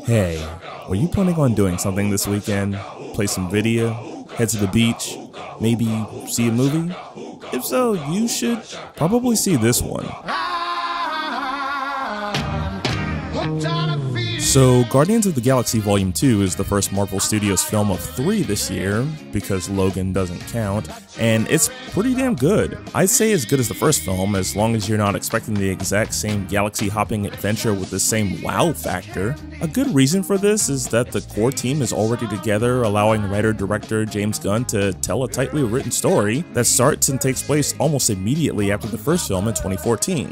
Hey, were you planning on doing something this weekend? Play some video? Head to the beach? Maybe see a movie? If so, you should probably see this one. So, Guardians of the Galaxy Volume 2 is the first Marvel Studios film of 3 this year, because Logan doesn't count, and it's pretty damn good. I'd say as good as the first film, as long as you're not expecting the exact same galaxy-hopping adventure with the same wow factor. A good reason for this is that the core team is already together, allowing writer-director James Gunn to tell a tightly written story that starts and takes place almost immediately after the first film in 2014.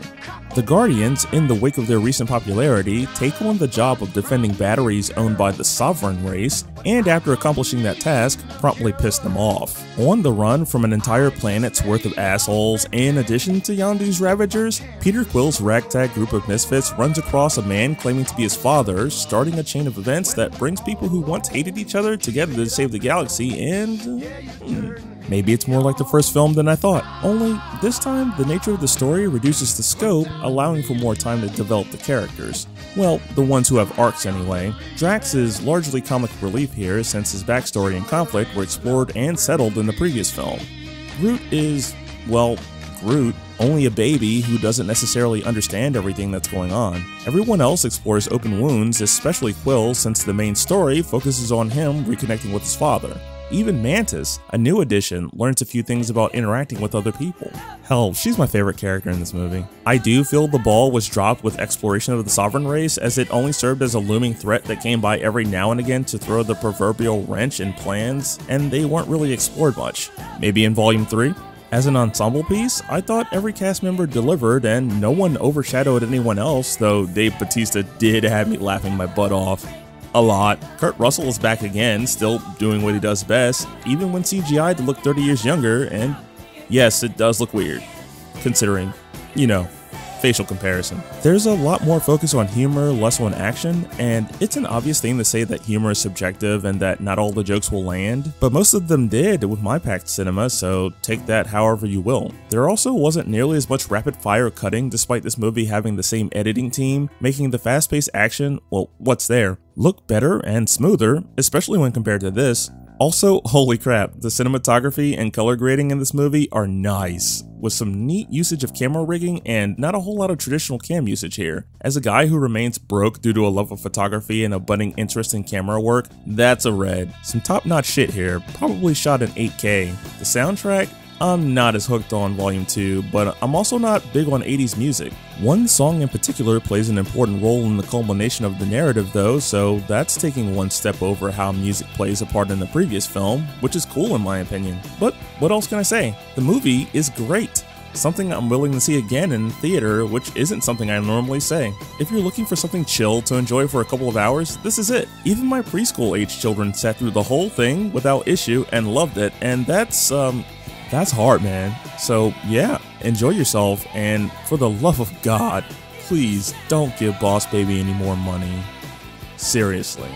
The Guardians, in the wake of their recent popularity, take on the job of defending batteries owned by the Sovereign race, and after accomplishing that task, promptly piss them off. On the run from an entire planet's worth of assholes, in addition to Yondu's Ravagers, Peter Quill's ragtag group of misfits runs across a man claiming to be his father, starting a chain of events that brings people who once hated each other together to save the galaxy, and maybe it's more like the first film than I thought. Only, this time, the nature of the story reduces the scope, allowing for more time to develop the characters. Well, the ones who have arcs anyway. Drax is largely comic relief here, since his backstory and conflict were explored and settled in the previous film. Groot is, well, Groot, only a baby who doesn't necessarily understand everything that's going on. Everyone else explores open wounds, especially Quill, since the main story focuses on him reconnecting with his father. Even Mantis, a new addition, learns a few things about interacting with other people. Hell, she's my favorite character in this movie. I do feel the ball was dropped with exploration of the Sovereign race, as it only served as a looming threat that came by every now and again to throw the proverbial wrench in plans, and they weren't really explored much. Maybe in Volume 3? As an ensemble piece, I thought every cast member delivered and no one overshadowed anyone else, though Dave Bautista did have me laughing my butt off. A lot. Kurt Russell is back again, still doing what he does best, even when CGI to look 30 years younger, and yes, it does look weird, considering, you know, facial comparison. There's a lot more focus on humor, less on action, and it's an obvious thing to say that humor is subjective and that not all the jokes will land, but most of them did with my packed cinema, so take that however you will. There also wasn't nearly as much rapid fire cutting, despite this movie having the same editing team, making the fast-paced action, well, what's there, look better and smoother, especially when compared to this. Also, holy crap, the cinematography and color grading in this movie are nice, with some neat usage of camera rigging and not a whole lot of traditional cam usage here. As a guy who remains broke due to a love of photography and a budding interest in camera work, that's a red. Some top-notch shit here, probably shot in 8K. The soundtrack? I'm not as hooked on Volume 2, but I'm also not big on 80s music. One song in particular plays an important role in the culmination of the narrative though, so that's taking one step over how music plays a part in the previous film, which is cool in my opinion. But what else can I say? The movie is great. Something I'm willing to see again in theater, which isn't something I normally say. If you're looking for something chill to enjoy for a couple of hours, this is it. Even my preschool age children sat through the whole thing without issue and loved it, and that's hard, man. So yeah, enjoy yourself, and for the love of God, please don't give Boss Baby any more money. Seriously.